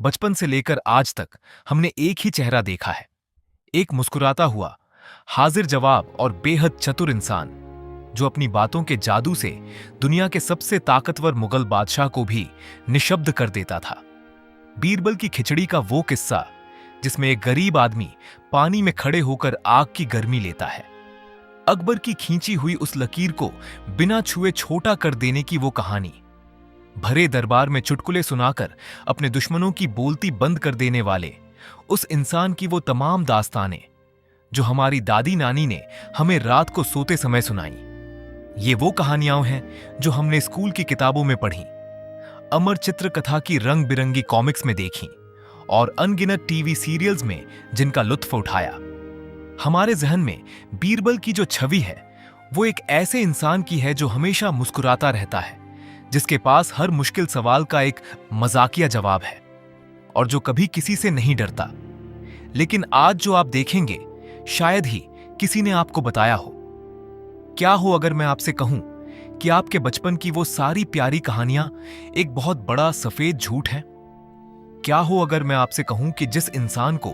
बचपन से लेकर आज तक हमने एक ही चेहरा देखा है। एक मुस्कुराता हुआ, हाजिर जवाब और बेहद चतुर इंसान जो अपनी बातों के जादू से दुनिया के सबसे ताकतवर मुगल बादशाह को भी निशब्द कर देता था। बीरबल की खिचड़ी का वो किस्सा जिसमें एक गरीब आदमी पानी में खड़े होकर आग की गर्मी लेता है। अकबर की खींची हुई उस लकीर को बिना छुए छोटा कर देने की वो कहानी। भरे दरबार में चुटकुले सुनाकर अपने दुश्मनों की बोलती बंद कर देने वाले उस इंसान की वो तमाम दास्तानें जो हमारी दादी नानी ने हमें रात को सोते समय सुनाई। ये वो कहानियां हैं जो हमने स्कूल की किताबों में पढ़ी, अमर चित्र कथा की रंग बिरंगी कॉमिक्स में देखी और अनगिनत टीवी सीरियल्स में जिनका लुत्फ उठाया। हमारे जहन में बीरबल की जो छवि है वो एक ऐसे इंसान की है जो हमेशा मुस्कुराता रहता है, जिसके पास हर मुश्किल सवाल का एक मजाकिया जवाब है और जो कभी किसी से नहीं डरता। लेकिन आज जो आप देखेंगे शायद ही किसी ने आपको बताया हो। क्या हो अगर मैं आपसे कहूं कि आपके बचपन की वो सारी प्यारी कहानियां एक बहुत बड़ा सफेद झूठ है? क्या हो अगर मैं आपसे कहूं कि जिस इंसान को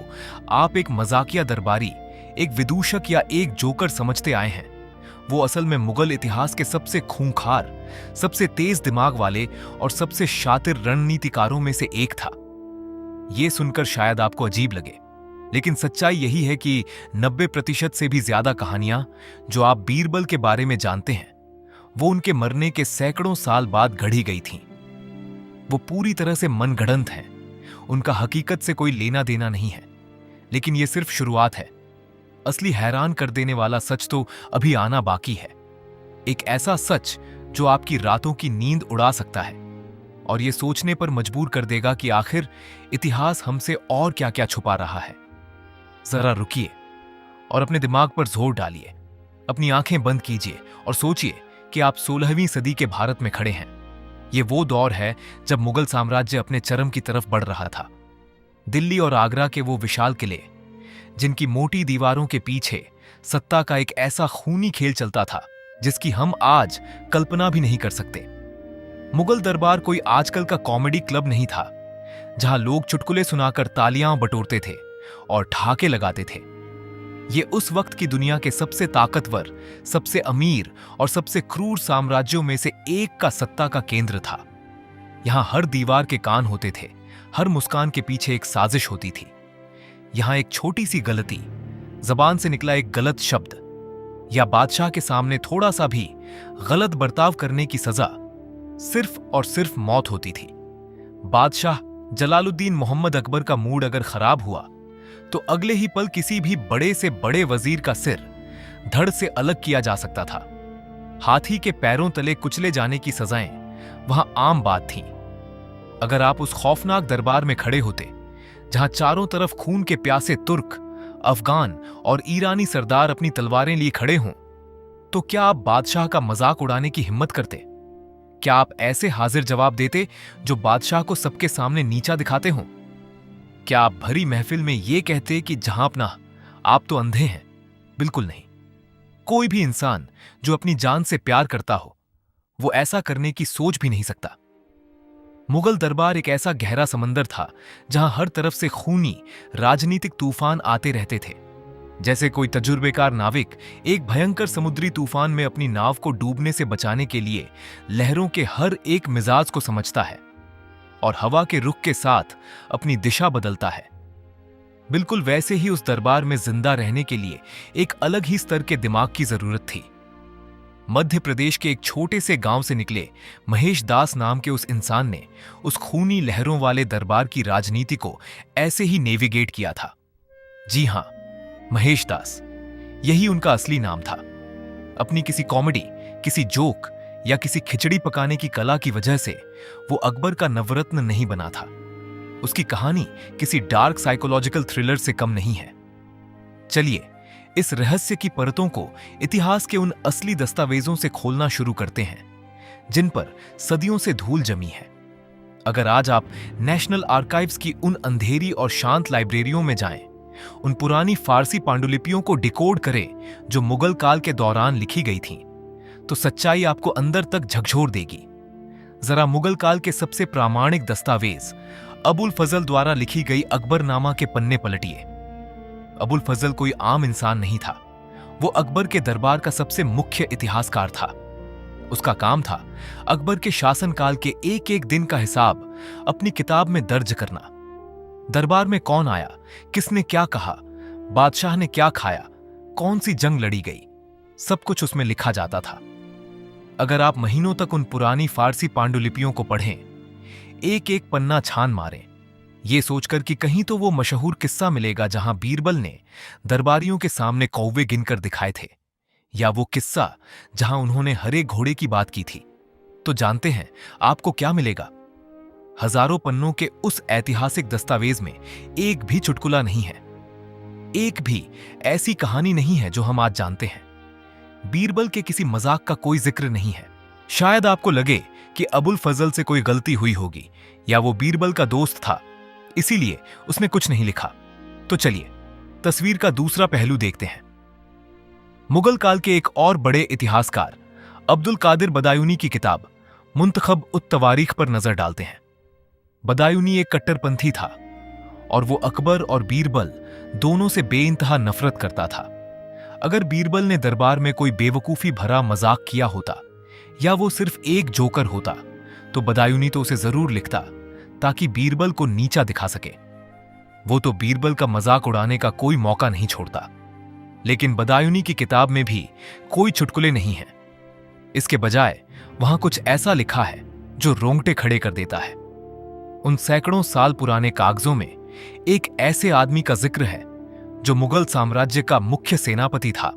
आप एक मजाकिया दरबारी, एक विदूषक या एक जोकर समझते आए हैं, वो असल में मुगल इतिहास के सबसे खूंखार, सबसे तेज दिमाग वाले और सबसे शातिर रणनीतिकारों में से एक था। ये सुनकर शायद आपको अजीब लगे, लेकिन सच्चाई यही है कि 90% से भी ज्यादा कहानियां जो आप बीरबल के बारे में जानते हैं वो उनके मरने के सैकड़ों साल बाद गढ़ी गई थीं। वो पूरी तरह से मनगढ़ंत हैं, उनका हकीकत से कोई लेना देना नहीं है। लेकिन ये सिर्फ शुरुआत है। असली हैरान कर देने वाला सच तो अभी आना बाकी है। एक ऐसा सच जो आपकी रातों की नींद उड़ा सकता है और ये सोचने पर मजबूर कर देगा कि आखिर इतिहास हमसे और क्या क्या छुपा रहा है। जरा रुकिए और अपने दिमाग पर जोर डालिए, अपनी आंखें बंद कीजिए और सोचिए कि आप 16वीं सदी के भारत में खड़े हैं। ये वो दौर है जब मुगल साम्राज्य अपने चरम की तरफ बढ़ रहा था। दिल्ली और आगरा के वो विशाल किले, जिनकी मोटी दीवारों के पीछे सत्ता का एक ऐसा खूनी खेल चलता था जिसकी हम आज कल्पना भी नहीं कर सकते। मुगल दरबार कोई आजकल का कॉमेडी क्लब नहीं था जहां लोग चुटकुले सुनाकर तालियां बटोरते थे और ठहाके लगाते थे। ये उस वक्त की दुनिया के सबसे ताकतवर, सबसे अमीर और सबसे क्रूर साम्राज्यों में से एक का सत्ता का केंद्र था। यहां हर दीवार के कान होते थे, हर मुस्कान के पीछे एक साजिश होती थी। यहां एक छोटी सी गलती, जबान से निकला एक गलत शब्द या बादशाह के सामने थोड़ा सा भी गलत बर्ताव करने की सजा सिर्फ और सिर्फ मौत होती थी। बादशाह जलालुद्दीन मोहम्मद अकबर का मूड अगर खराब हुआ तो अगले ही पल किसी भी बड़े से बड़े वजीर का सिर धड़ से अलग किया जा सकता था। हाथी के पैरों तले कुचले जाने की सजाएं वहां आम बात थीं। अगर आप उस खौफनाक दरबार में खड़े होते जहां चारों तरफ खून के प्यासे तुर्क, अफगान और ईरानी सरदार अपनी तलवारें लिए खड़े हों, तो क्या आप बादशाह का मजाक उड़ाने की हिम्मत करते? क्या आप ऐसे हाजिर जवाब देते जो बादशाह को सबके सामने नीचा दिखाते हों? क्या आप भरी महफिल में यह कहते कि जहां अपना आप तो अंधे हैं? बिल्कुल नहीं। कोई भी इंसान जो अपनी जान से प्यार करता हो वो ऐसा करने की सोच भी नहीं सकता। मुगल दरबार एक ऐसा गहरा समंदर था जहां हर तरफ से खूनी राजनीतिक तूफान आते रहते थे। जैसे कोई तजुर्बेकार नाविक एक भयंकर समुद्री तूफान में अपनी नाव को डूबने से बचाने के लिए लहरों के हर एक मिजाज को समझता है और हवा के रुख के साथ अपनी दिशा बदलता है। बिल्कुल वैसे ही उस दरबार में जिंदा रहने के लिए एक अलग ही स्तर के दिमाग की जरूरत थी। मध्य प्रदेश के एक छोटे से गांव से निकले महेश दास नाम के उस इंसान ने उस खूनी लहरों वाले दरबार की राजनीति को ऐसे ही नेविगेट किया था। जी हां, महेश दास, यही उनका असली नाम था। अपनी किसी कॉमेडी, किसी जोक या किसी खिचड़ी पकाने की कला की वजह से वो अकबर का नवरत्न नहीं बना था। उसकी कहानी किसी डार्क साइकोलॉजिकल थ्रिलर से कम नहीं है। चलिए इस रहस्य की परतों को इतिहास के उन असली दस्तावेजों से खोलना शुरू करते हैं जिन पर सदियों से धूल जमी है। अगर आज आप नेशनल आर्काइव्स की उन अंधेरी और शांत लाइब्रेरियों में जाएं, उन पुरानी फारसी पांडुलिपियों को डिकोड करें जो मुगल काल के दौरान लिखी गई थीं, तो सच्चाई आपको अंदर तक झकझोर देगी। जरा मुगल काल के सबसे प्रामाणिक दस्तावेज अबुल फजल द्वारा लिखी गई अकबरनामा के पन्ने पलटिए। अबुल फजल कोई आम इंसान नहीं था। वो अकबर के दरबार का सबसे मुख्य इतिहासकार था। उसका काम था अकबर के शासनकाल के एक एक दिन का हिसाब अपनी किताब में दर्ज करना। दरबार में कौन आया, किसने क्या कहा, बादशाह ने क्या खाया, कौन सी जंग लड़ी गई, सब कुछ उसमें लिखा जाता था। अगर आप महीनों तक उन पुरानी फारसी पांडुलिपियों को पढ़ें, एक एक पन्ना छान मारें, ये सोचकर कि कहीं तो वो मशहूर किस्सा मिलेगा जहां बीरबल ने दरबारियों के सामने कौवे गिनकर दिखाए थे, या वो किस्सा जहां उन्होंने हरे घोड़े की बात की थी, तो जानते हैं आपको क्या मिलेगा? हजारों पन्नों के उस ऐतिहासिक दस्तावेज में एक भी चुटकुला नहीं है, एक भी ऐसी कहानी नहीं है जो हम आज जानते हैं। बीरबल के किसी मजाक का कोई जिक्र नहीं है। शायद आपको लगे कि अबुल फजल से कोई गलती हुई होगी, या वो बीरबल का दोस्त था इसीलिए उसने कुछ नहीं लिखा। तो चलिए तस्वीर का दूसरा पहलू देखते हैं। मुगल काल के एक और बड़े इतिहासकार अब्दुल कादिर बदायूनी की किताब मुंतखब उत तवारीख पर नजर डालते हैं। बदायूनी एक कट्टरपंथी था और वो अकबर और बीरबल दोनों से बेइंतहा नफरत करता था। अगर बीरबल ने दरबार में कोई बेवकूफी भरा मजाक किया होता या वो सिर्फ एक जोकर होता, तो बदायूनी तो उसे जरूर लिखता ताकि बीरबल को नीचा दिखा सके। वो तो बीरबल का मजाक उड़ाने का कोई मौका नहीं छोड़ता। लेकिन बदायूनी की किताब में भी कोई चुटकुले नहीं हैं। इसके बजाय वहां कुछ ऐसा लिखा है जो रोंगटे खड़े कर देता है। उन सैकड़ों साल पुराने कागजों में एक ऐसे आदमी का जिक्र है जो मुगल साम्राज्य का मुख्य सेनापति था,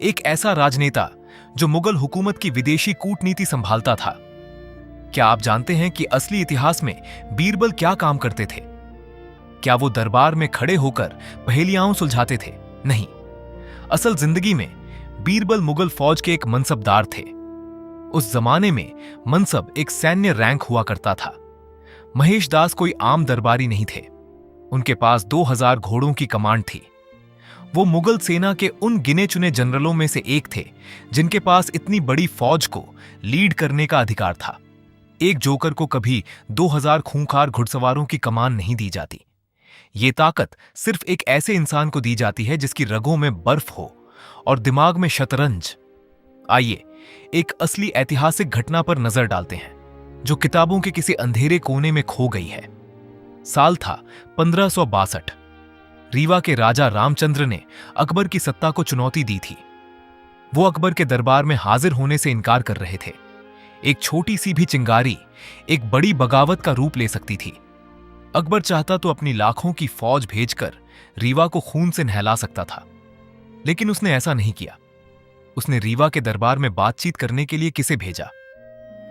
एक ऐसा राजनेता जो मुगल हुकूमत की विदेशी कूटनीति संभालता था। क्या आप जानते हैं कि असली इतिहास में बीरबल क्या काम करते थे? क्या वो दरबार में खड़े होकर पहेलियां सुलझाते थे? नहीं, असल जिंदगी में बीरबल मुगल फौज के एक मनसबदार थे। उस जमाने में मनसब एक सैन्य रैंक हुआ करता था। महेश दास कोई आम दरबारी नहीं थे। उनके पास 2000 घोड़ों की कमांड थी। वो मुगल सेना के उन गिने चुने जनरलों में से एक थे जिनके पास इतनी बड़ी फौज को लीड करने का अधिकार था। एक जोकर को कभी 2000 खूंखार घुड़सवारों की कमान नहीं दी जाती। ये ताकत सिर्फ एक ऐसे इंसान को दी जाती है जिसकी रगों में बर्फ हो और दिमाग में शतरंज। आइए एक असली ऐतिहासिक घटना पर नजर डालते हैं जो किताबों के किसी अंधेरे कोने में खो गई है। साल था 1562। रीवा के राजा रामचंद्र ने अकबर की सत्ता को चुनौती दी थी। वो अकबर के दरबार में हाजिर होने से इनकार कर रहे थे। एक छोटी सी भी चिंगारी एक बड़ी बगावत का रूप ले सकती थी। अकबर चाहता तो अपनी लाखों की फौज भेजकर रीवा को खून से नहला सकता था, लेकिन उसने ऐसा नहीं किया। उसने रीवा के दरबार में बातचीत करने के लिए किसे भेजा?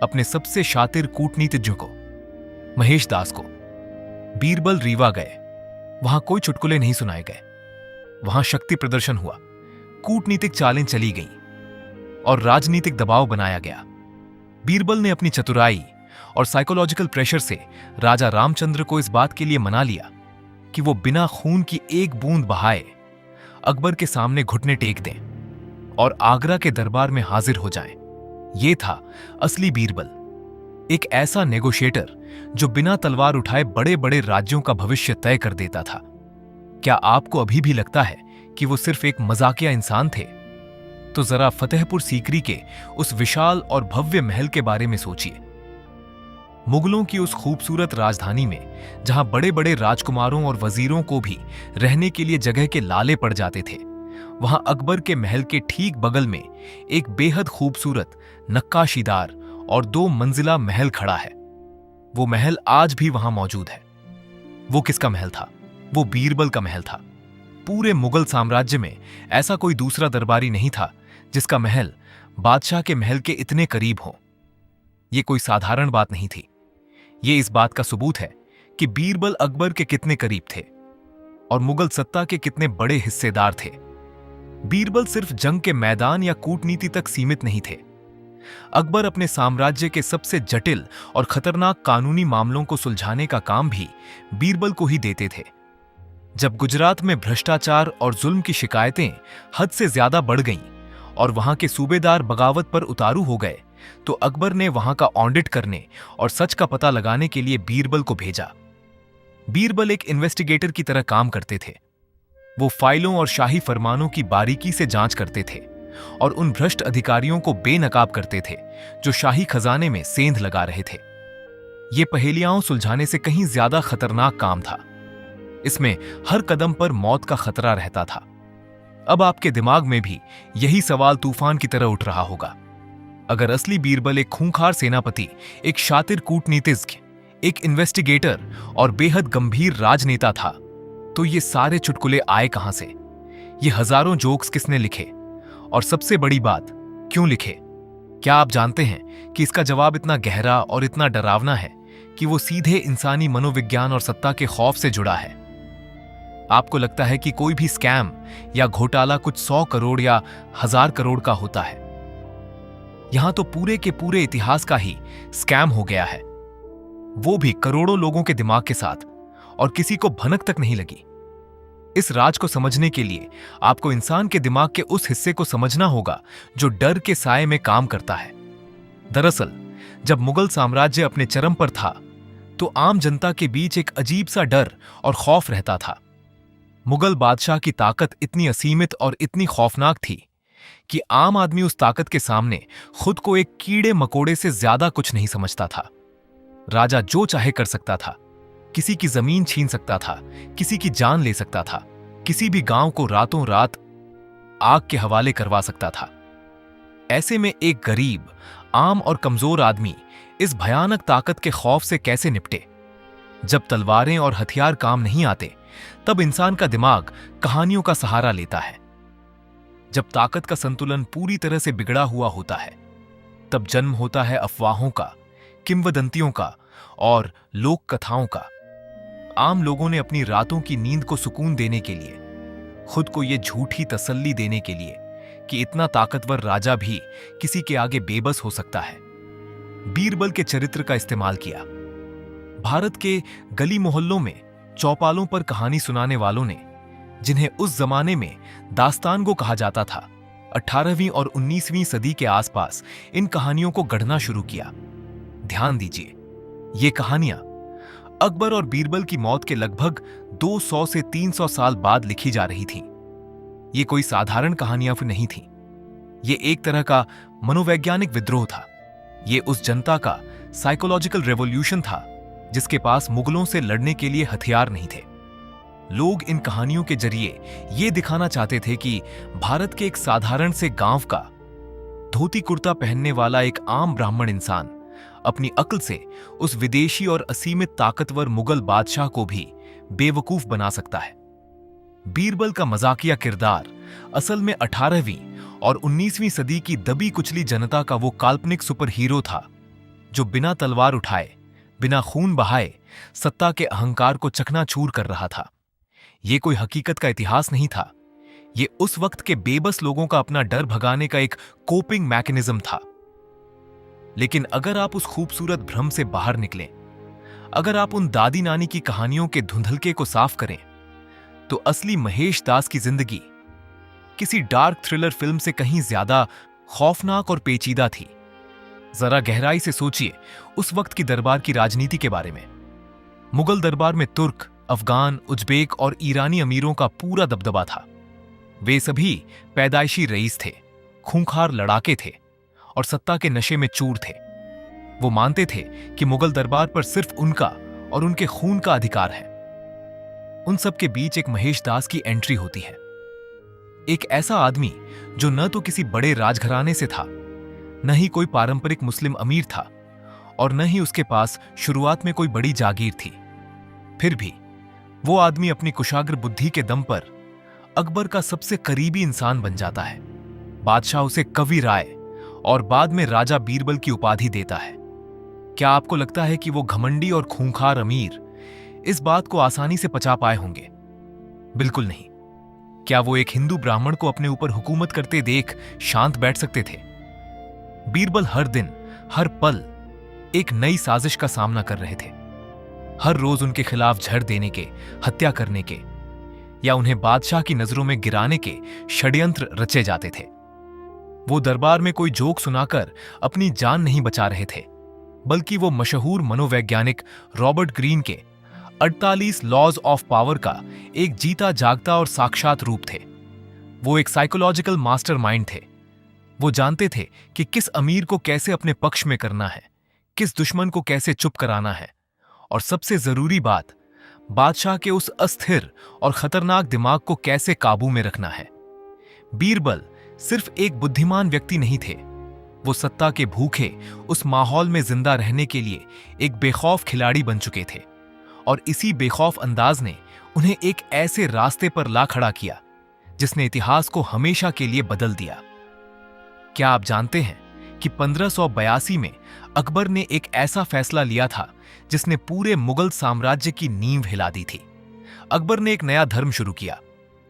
अपने सबसे शातिर कूटनीतिज्ञ को, महेश दास को। बीरबल रीवा गए। वहां कोई चुटकुले नहीं सुनाए गए। वहां शक्ति प्रदर्शन हुआ, कूटनीतिक चालें चली गईं और राजनीतिक दबाव बनाया गया। बीरबल ने अपनी चतुराई और साइकोलॉजिकल प्रेशर से राजा रामचंद्र को इस बात के लिए मना लिया कि वो बिना खून की एक बूंद बहाए अकबर के सामने घुटने टेक दें और आगरा के दरबार में हाजिर हो जाएं। ये था असली बीरबल, एक ऐसा नेगोशिएटर जो बिना तलवार उठाए बड़े बड़े राज्यों का भविष्य तय कर देता था। क्या आपको अभी भी लगता है कि वो सिर्फ एक मजाकिया इंसान थे? तो जरा फतेहपुर सीकरी के उस विशाल और भव्य महल के बारे में सोचिए। मुगलों की उस खूबसूरत राजधानी में जहां बड़े बड़े राजकुमारों और वजीरों को भी रहने के लिए जगह के लाले पड़ जाते थे, वहां अकबर के महल के ठीक बगल में एक बेहद खूबसूरत नक्काशीदार और 2 मंजिला महल खड़ा है। वो महल आज भी वहां मौजूद है। वो किसका महल था? वो बीरबल का महल था। पूरे मुगल साम्राज्य में ऐसा कोई दूसरा दरबारी नहीं था जिसका महल बादशाह के महल के इतने करीब हो। ये कोई साधारण बात नहीं थी। ये इस बात का सबूत है कि बीरबल अकबर के कितने करीब थे और मुगल सत्ता के कितने बड़े हिस्सेदार थे। बीरबल सिर्फ जंग के मैदान या कूटनीति तक सीमित नहीं थे। अकबर अपने साम्राज्य के सबसे जटिल और खतरनाक कानूनी मामलों को सुलझाने का काम भी बीरबल को ही देते थे। जब गुजरात में भ्रष्टाचार और जुल्म की शिकायतें हद से ज्यादा बढ़ गईं और वहां के सूबेदार बगावत पर उतारू हो गए, तो अकबर ने वहां का ऑडिट करने और सच का पता लगाने के लिए बीरबल को भेजा। बीरबल एक इन्वेस्टिगेटर की तरह काम करते थे। वो फाइलों और शाही फरमानों की बारीकी से जांच करते थे और उन भ्रष्ट अधिकारियों को बेनकाब करते थे जो शाही खजाने में सेंध लगा रहे थे। ये पहेलियां सुलझाने से कहीं ज्यादा खतरनाक काम था। इसमें हर कदम पर मौत का खतरा रहता था। अब आपके दिमाग में भी यही सवाल तूफान की तरह उठ रहा होगा। अगर असली बीरबल एक खूंखार सेनापति, एक शातिर कूटनीतिज्ञ, एक इन्वेस्टिगेटर और बेहद गंभीर राजनेता था, तो ये सारे चुटकुले आए कहां से? ये हजारों जोक्स किसने लिखे? और सबसे बड़ी बात, क्यों लिखे? क्या आप जानते हैं कि इसका जवाब इतना गहरा और इतना डरावना है कि वो सीधे इंसानी मनोविज्ञान और सत्ता के खौफ से जुड़ा है। आपको लगता है कि कोई भी स्कैम या घोटाला कुछ 100 करोड़ या 1000 करोड़ का होता है। यहां तो पूरे के पूरे इतिहास का ही स्कैम हो गया है, वो भी करोड़ों लोगों के दिमाग के साथ, और किसी को भनक तक नहीं लगी। इस राज को समझने के लिए आपको इंसान के दिमाग के उस हिस्से को समझना होगा जो डर के साए में काम करता है। दरअसल जब मुगल साम्राज्य अपने चरम पर था, तो आम जनता के बीच एक अजीब सा डर और खौफ रहता था। मुगल बादशाह की ताकत इतनी असीमित और इतनी खौफनाक थी कि आम आदमी उस ताकत के सामने खुद को एक कीड़े मकोड़े से ज्यादा कुछ नहीं समझता था। राजा जो चाहे कर सकता था, किसी की जमीन छीन सकता था, किसी की जान ले सकता था, किसी भी गांव को रातों रात आग के हवाले करवा सकता था। ऐसे में एक गरीब, आम और कमजोर आदमी इस भयानक ताकत के खौफ से कैसे निपटे? जब तलवारें और हथियार काम नहीं आते, तब इंसान का दिमाग कहानियों का सहारा लेता है। जब ताकत का संतुलन पूरी तरह से बिगड़ा हुआ होता है, तब जन्म होता है अफवाहों का, किंवदंतियों का और लोक कथाओं का। आम लोगों ने अपनी रातों की नींद को सुकून देने के लिए, खुद को यह झूठी तसल्ली देने के लिए कि इतना ताकतवर राजा भी किसी के आगे बेबस हो सकता है, बीरबल के चरित्र का इस्तेमाल किया। भारत के गली मोहल्लों में चौपालों पर कहानी सुनाने वालों ने, जिन्हें उस जमाने में दास्तानगो कहा जाता था, 18वीं और 19वीं सदी के आसपास इन कहानियों को गढ़ना शुरू किया। ध्यान दीजिए, ये कहानियां अकबर और बीरबल की मौत के लगभग 200 से 300 साल बाद लिखी जा रही थीं। ये कोई साधारण कहानियां नहीं थीं। ये एक तरह का मनोवैज्ञानिक विद्रोह था। ये उस जनता का साइकोलॉजिकल रेवोल्यूशन था जिसके पास मुगलों से लड़ने के लिए हथियार नहीं थे। लोग इन कहानियों के जरिए ये दिखाना चाहते थे कि भारत के एक साधारण से गांव का धोती कुर्ता पहनने वाला एक आम ब्राह्मण इंसान अपनी अक्ल से उस विदेशी और असीमित ताकतवर मुगल बादशाह को भी बेवकूफ बना सकता है। बीरबल का मजाकिया किरदार असल में 18वीं और 19वीं सदी की दबी कुचली जनता का वो काल्पनिक सुपर हीरो था जो बिना तलवार उठाए, बिना खून बहाए सत्ता के अहंकार को चकनाचूर कर रहा था। ये कोई हकीकत का इतिहास नहीं था। ये उस वक्त के बेबस लोगों का अपना डर भगाने का एक कोपिंग मैकेनिज्म था। लेकिन अगर आप उस खूबसूरत भ्रम से बाहर निकलें, अगर आप उन दादी नानी की कहानियों के धुंधलके को साफ करें, तो असली महेश दास की जिंदगी किसी डार्क थ्रिलर फिल्म से कहीं ज्यादा खौफनाक और पेचीदा थी। जरा गहराई से सोचिए उस वक्त की दरबार की राजनीति के बारे में। मुगल दरबार में तुर्क, अफगान, उज्बेक और ईरानी अमीरों का पूरा दबदबा था। वे सभी पैदाइशी रईस थे, खूंखार लड़ाके थे और सत्ता के नशे में चूर थे। वो मानते थे कि मुगल दरबार पर सिर्फ उनका और उनके खून का अधिकार है। उन सब के बीच एक महेश दास की एंट्री होती है। एक ऐसा आदमी जो न तो किसी बड़े राजघराने से था, न ही कोई पारंपरिक मुस्लिम अमीर था और न ही उसके पास शुरुआत में कोई बड़ी जागीर थी। फिर भी वो आदमी अपनी कुशाग्र बुद्धि के दम पर अकबर का सबसे करीबी इंसान बन जाता है। बादशाह उसे कवि राय और बाद में राजा बीरबल की उपाधि देता है। क्या आपको लगता है कि वो घमंडी और खूंखार अमीर इस बात को आसानी से पचा पाए होंगे? बिल्कुल नहीं। क्या वो एक हिंदू ब्राह्मण को अपने ऊपर हुकूमत करते देख शांत बैठ सकते थे? बीरबल हर दिन, हर पल एक नई साजिश का सामना कर रहे थे। हर रोज उनके खिलाफ झड़ देने के, हत्या करने के या उन्हें बादशाह की नजरों में गिराने के षड्यंत्र रचे जाते थे। वो दरबार में कोई जोक सुनाकर अपनी जान नहीं बचा रहे थे, बल्कि वो मशहूर मनोवैज्ञानिक रॉबर्ट ग्रीन के 48 लॉज ऑफ पावर का एक जीता जागता और साक्षात रूप थे। वो एक साइकोलॉजिकल मास्टरमाइंड थे। वो जानते थे कि किस अमीर को कैसे अपने पक्ष में करना है, किस दुश्मन को कैसे चुप कराना है, और सबसे जरूरी बात, बादशाह के उस अस्थिर और खतरनाक दिमाग को कैसे काबू में रखना है। बीरबल सिर्फ एक बुद्धिमान व्यक्ति नहीं थे, वो सत्ता के भूखे उस माहौल में जिंदा रहने के लिए एक बेखौफ खिलाड़ी बन चुके थे। और इसी बेखौफ अंदाज ने उन्हें एक ऐसे रास्ते पर ला खड़ा किया जिसने इतिहास को हमेशा के लिए बदल दिया। क्या आप जानते हैं कि 1582 में अकबर ने एक ऐसा फैसला लिया था जिसने पूरे मुगल साम्राज्य की नींव हिला दी थी। अकबर ने एक नया धर्म शुरू किया।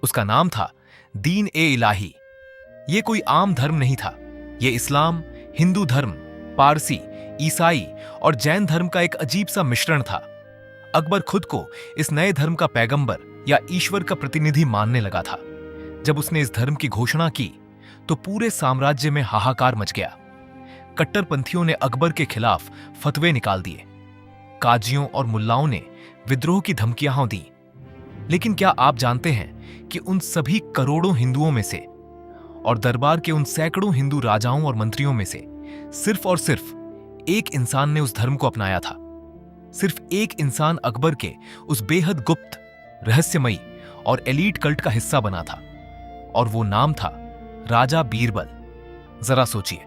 उसका नाम था दीन ए इलाही। यह कोई आम धर्म नहीं था। यह इस्लाम, हिंदू धर्म, पारसी, ईसाई और जैन धर्म का एक अजीब सा मिश्रण था। अकबर खुद को इस नए धर्म का पैगंबर या ईश्वर का प्रतिनिधि मानने लगा था। जब उसने इस धर्म की घोषणा की तो पूरे साम्राज्य में हाहाकार मच गया। कट्टरपंथियों ने अकबर के खिलाफ फतवे निकाल दिए। काजियों और मुल्लाओं ने विद्रोह की धमकियां दी। लेकिन क्या आप जानते हैं कि उन सभी करोड़ों हिंदुओं में से और दरबार के उन सैकड़ों हिंदू राजाओं और मंत्रियों में से सिर्फ और सिर्फ एक इंसान ने उस धर्म को अपनाया था। सिर्फ एक इंसान अकबर के उस बेहद गुप्त, रहस्यमयी और एलीट कल्ट का हिस्सा बना था, और वो नाम था राजा बीरबल। जरा सोचिए,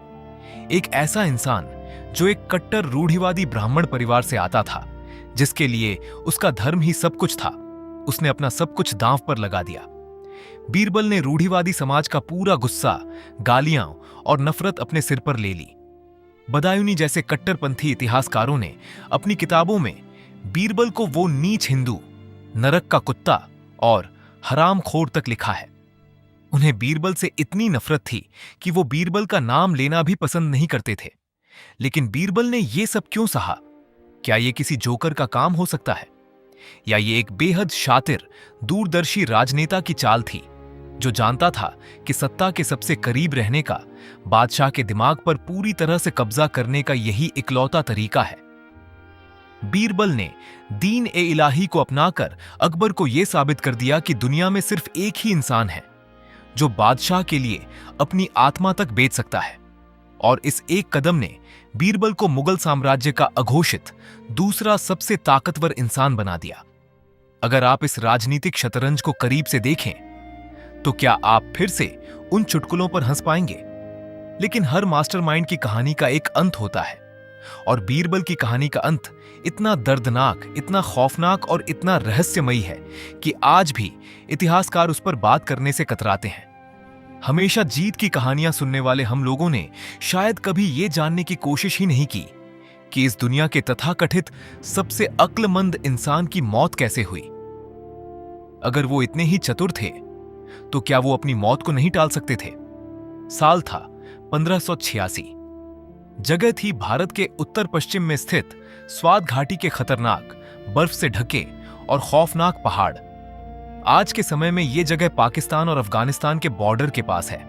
एक ऐसा इंसान जो एक कट्टर रूढ़िवादी ब्राह्मण परिवार से आता था, जिसके लिए उसका धर्म ही सब कुछ था, उसने अपना सब कुछ दांव पर लगा दिया। बीरबल ने रूढ़िवादी समाज का पूरा गुस्सा, गालियां और नफरत अपने सिर पर ले ली। बदायूनी जैसे कट्टरपंथी इतिहासकारों ने अपनी किताबों में बीरबल को वो नीच हिंदू, नरक का कुत्ता और हरामखोर तक लिखा है। उन्हें बीरबल से इतनी नफरत थी कि वो बीरबल का नाम लेना भी पसंद नहीं करते थे। लेकिन बीरबल ने ये सब क्यों सहा? क्या ये किसी जोकर का काम हो सकता है, या ये एक बेहद शातिर, दूरदर्शी राजनेता की चाल थी, जो जानता था कि सत्ता के सबसे करीब रहने का, बादशाह के दिमाग पर पूरी तरह से कब्जा करने का यही इकलौता तरीका है? बीरबल ने दीन ए इलाही को अपनाकर अकबर को यह साबित कर दिया कि दुनिया में सिर्फ एक ही इंसान है जो बादशाह के लिए अपनी आत्मा तक बेच सकता है। और इस एक कदम ने बीरबल को मुगल साम्राज्य का अघोषित दूसरा सबसे ताकतवर इंसान बना दिया। अगर आप इस राजनीतिक शतरंज को करीब से देखें तो क्या आप फिर से उन चुटकुलों पर हंस पाएंगे? लेकिन हर मास्टरमाइंड की कहानी का एक अंत होता है, और बीरबल की कहानी का अंत इतना दर्दनाक, इतना खौफनाक और इतना रहस्यमयी है कि आज भी इतिहासकार उस पर बात करने से कतराते हैं। हमेशा जीत की कहानियां सुनने वाले हम लोगों ने शायद कभी ये जानने की कोशिश ही नहीं की कि इस दुनिया के तथाकथित सबसे अक्लमंद इंसान की मौत कैसे हुई। अगर वो इतने ही चतुर थे तो क्या वो अपनी मौत को नहीं टाल सकते थे? साल था 1586। जगह थी भारत के उत्तर पश्चिम में स्थित स्वात घाटी के खतरनाक, बर्फ से ढके और खौफनाक पहाड़। आज के समय में यह जगह पाकिस्तान और अफगानिस्तान के बॉर्डर के पास है।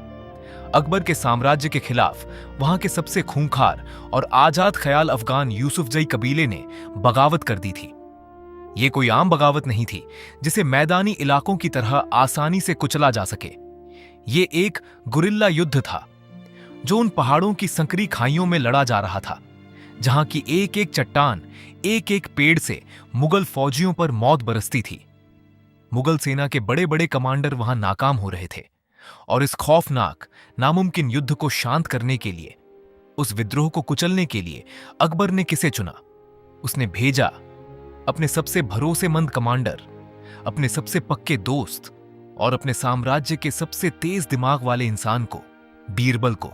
अकबर के साम्राज्य के खिलाफ वहां के सबसे खूंखार और आजाद ख्याल अफगान यूसुफजई कबीले ने बगावत कर दी थी। यह कोई आम बगावत नहीं थी जिसे मैदानी इलाकों की तरह आसानी से कुचला जा सके। यह एक गुरिल्ला युद्ध था जो उन पहाड़ों की संकरी खाइयों में लड़ा जा रहा था, जहां की एक एक चट्टान, एक एक पेड़ से मुगल फौजियों पर मौत बरसती थी। मुगल सेना के बड़े बड़े कमांडर वहां नाकाम हो रहे थे, और इस खौफनाक, नामुमकिन युद्ध को शांत करने के लिए, उस विद्रोह को कुचलने के लिए अकबर ने किसे चुना? उसने भेजा अपने सबसे भरोसेमंद कमांडर, अपने सबसे पक्के दोस्त और अपने साम्राज्य के सबसे तेज दिमाग वाले इंसान को, बीरबल को।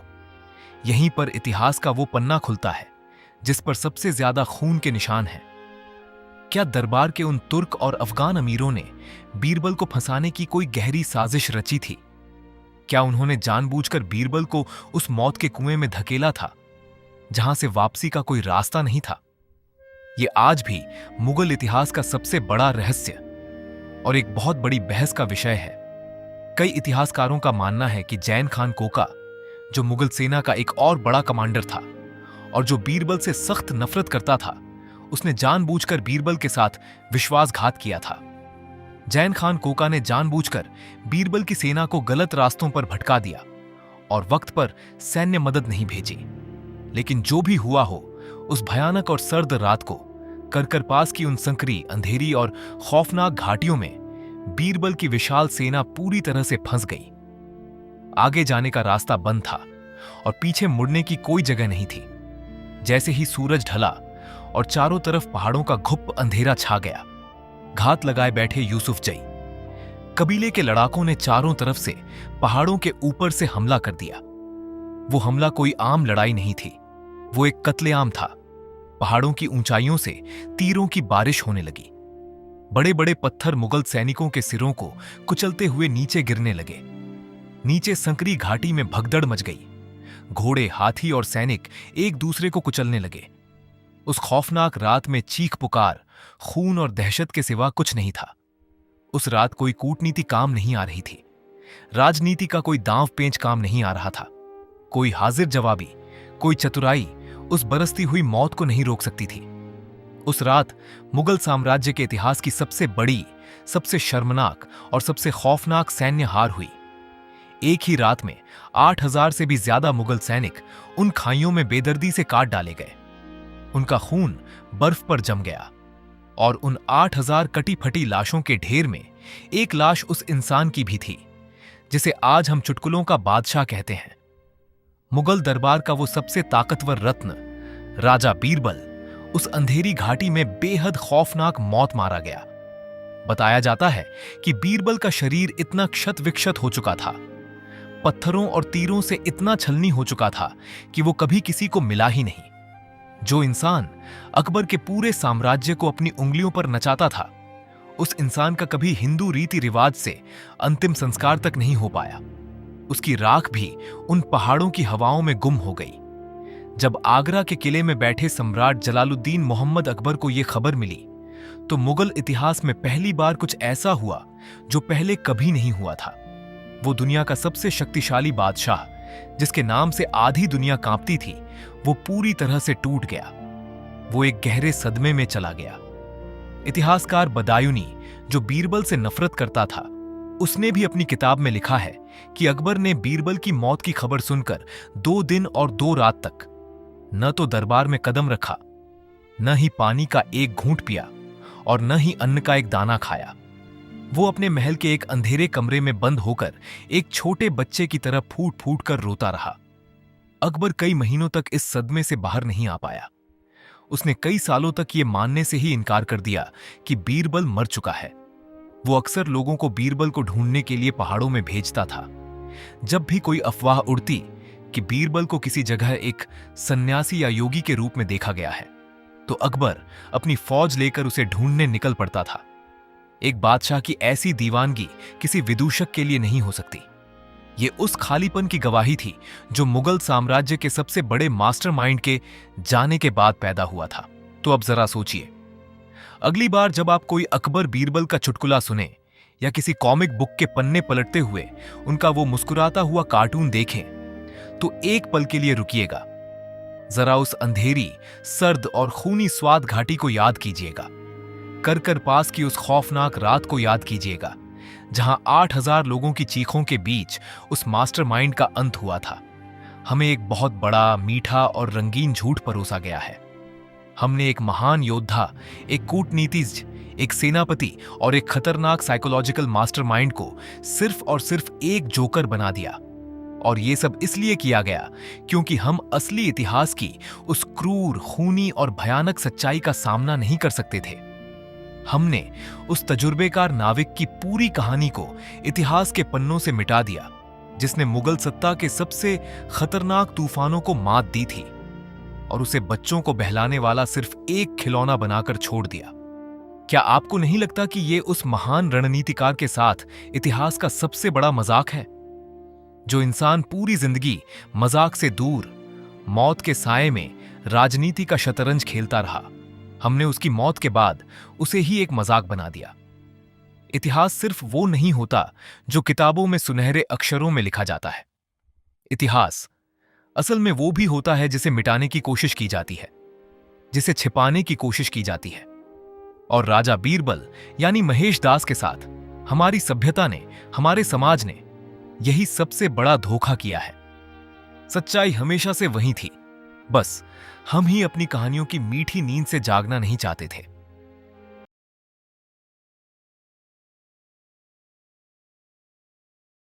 यहीं पर इतिहास का वो पन्ना खुलता है जिस पर सबसे ज्यादा खून के निशान हैं। क्या दरबार के उन तुर्क और अफगान अमीरों ने बीरबल को फंसाने की कोई गहरी साजिश रची थी? क्या उन्होंने जानबूझकर बीरबल को उस मौत के कुएं में धकेला था जहां से वापसी का कोई रास्ता नहीं था? यह आज भी मुगल इतिहास का सबसे बड़ा रहस्य और एक बहुत बड़ी बहस का विषय है। कई इतिहासकारों का मानना है कि जैन खान कोका, जो मुगल सेना का एक और बड़ा कमांडर था और जो बीरबल से सख्त नफरत करता था, उसने जानबूझकर बीरबल के साथ विश्वासघात किया था। जैन खान कोका ने जानबूझकर बीरबल की सेना को गलत रास्तों पर भटका दिया और वक्त पर सैन्य मदद नहीं भेजी। लेकिन जो भी हुआ हो, उस भयानक और सर्द रात को करकर पास की उन संकरी, अंधेरी और खौफनाक घाटियों में बीरबल की विशाल सेना पूरी तरह से फंस गई। आगे जाने का रास्ता बंद था और पीछे मुड़ने की कोई जगह नहीं थी। जैसे ही सूरज ढला और चारों तरफ पहाड़ों का घुप अंधेरा छा गया, घात लगाए बैठे यूसुफ जई कबीले के लड़ाकों ने चारों तरफ से पहाड़ों के ऊपर से हमला कर दिया। वो हमला कोई आम लड़ाई नहीं थी, वो एक कत्लेआम था। पहाड़ों की ऊंचाइयों से तीरों की बारिश होने लगी। बड़े बड़े पत्थर मुगल सैनिकों के सिरों को कुचलते हुए नीचे गिरने लगे। नीचे संकरी घाटी में भगदड़ मच गई। घोड़े, हाथी और सैनिक एक दूसरे को कुचलने लगे। उस खौफनाक रात में चीख पुकार, खून और दहशत के सिवा कुछ नहीं था। उस रात कोई कूटनीति काम नहीं आ रही थी। राजनीति का कोई दांव पेंच काम नहीं आ रहा था। कोई हाजिर जवाबी, कोई चतुराई उस बरसती हुई मौत को नहीं रोक सकती थी। उस रात मुगल साम्राज्य के इतिहास की सबसे बड़ी, सबसे शर्मनाक और सबसे खौफनाक सैन्य हार हुई। एक ही रात में 8,000 से भी ज्यादा मुगल सैनिक उन खाइयों में बेदर्दी से काट डाले गए। उनका खून बर्फ पर जम गया और उन 8,000 कटी फटी लाशों के ढेर में एक लाश उस इंसान की भी थी जिसे आज हम चुटकुलों का बादशाह कहते हैं। मुगल दरबार का वो सबसे ताकतवर रत्न, राजा बीरबल, उस अंधेरी घाटी में बेहद खौफनाक मौत मारा गया। बताया जाता है कि बीरबल का शरीर इतना क्षत विक्षत हो चुका था, पत्थरों और तीरों से इतना छलनी हो चुका था कि वो कभी किसी को मिला ही नहीं। जो इंसान अकबर के पूरे साम्राज्य को अपनी उंगलियों पर नचाता था, उस इंसान का कभी हिंदू रीति रिवाज से अंतिम संस्कार तक नहीं हो पाया। उसकी राख भी उन पहाड़ों की हवाओं में गुम हो गई। जब आगरा के किले में बैठे सम्राट जलालुद्दीन मोहम्मद अकबर को यह खबर मिली, तो मुगल इतिहास में पहली बार कुछ ऐसा हुआ जो पहले कभी नहीं हुआ था। वो दुनिया का सबसे शक्तिशाली बादशाह, जिसके नाम से आधी दुनिया कांपती थी, वो पूरी तरह से टूट गया। वो एक गहरे सदमे में चला गया। इतिहासकार बदायूनी, जो बीरबल से नफरत करता था, उसने भी अपनी किताब में लिखा है कि अकबर ने बीरबल की मौत की खबर सुनकर 2 दिन और 2 रात तक न तो दरबार में कदम रखा, न ही पानी का एक घूंट पिया और न ही अन्न का एक दाना खाया। वो अपने महल के एक अंधेरे कमरे में बंद होकर एक छोटे बच्चे की तरह फूट फूट कर रोता रहा। अकबर कई महीनों तक इस सदमे से बाहर नहीं आ पाया। उसने कई सालों तक ये मानने से ही इनकार कर दिया कि बीरबल मर चुका है। वो अक्सर लोगों को बीरबल को ढूंढने के लिए पहाड़ों में भेजता था। जब भी कोई अफवाह उड़ती कि बीरबल को किसी जगह एक सन्यासी या योगी के रूप में देखा गया है, तो अकबर अपनी फौज लेकर उसे ढूंढने निकल पड़ता था। एक बादशाह की ऐसी दीवानगी किसी विदूषक के लिए नहीं हो सकती। ये उस खालीपन की गवाही थी जो मुगल साम्राज्य के सबसे बड़े मास्टरमाइंड के जाने के बाद पैदा हुआ था। तो अब जरा सोचिए, अगली बार जब आप कोई अकबर बीरबल का चुटकुला सुने या किसी कॉमिक बुक के पन्ने पलटते हुए उनका वो मुस्कुराता हुआ कार्टून देखें, तो एक पल के लिए रुकिएगा। जरा उस अंधेरी, सर्द और खूनी स्वाद घाटी को याद कीजिएगा। कर पास की उस खौफनाक रात को याद कीजिएगा, जहां 8,000 लोगों की चीखों के बीच उस मास्टरमाइंड का अंत हुआ था। हमें एक बहुत बड़ा, मीठा और रंगीन झूठ परोसा गया है। हमने एक महान योद्धा, एक कूटनीतिज्ञ, एक सेनापति और एक खतरनाक साइकोलॉजिकल मास्टरमाइंड को सिर्फ और सिर्फ एक जोकर बना दिया। और ये सब इसलिए किया गया क्योंकि हम असली इतिहास की उस क्रूर, खूनी और भयानक सच्चाई का सामना नहीं कर सकते थे। हमने उस तजुर्बेकार नाविक की पूरी कहानी को इतिहास के पन्नों से मिटा दिया, जिसने मुगल सत्ता के सबसे खतरनाक तूफानों को मात दी थी और उसे बच्चों को बहलाने वाला सिर्फ एक खिलौना बनाकर छोड़ दिया। क्या आपको नहीं लगता कि यह उस महान रणनीतिकार के साथ इतिहास का सबसे बड़ा मजाक है? जो इंसान पूरी जिंदगी मजाक से दूर, मौत के साए में राजनीति का शतरंज खेलता रहा, हमने उसकी मौत के बाद उसे ही एक मजाक बना दिया। इतिहास सिर्फ वो नहीं होता जो किताबों में सुनहरे अक्षरों में लिखा जाता है। इतिहास असल में वो भी होता है जिसे मिटाने की कोशिश की जाती है। जिसे छिपाने की कोशिश की जाती है। और राजा बीरबल यानी महेश दास के साथ हमारी सभ्यता ने, हमारे समाज ने यही सबसे बड़ा धोखा किया है। सच्चाई हमेशा से वही थी, बस हम ही अपनी कहानियों की मीठी नींद से जागना नहीं चाहते थे।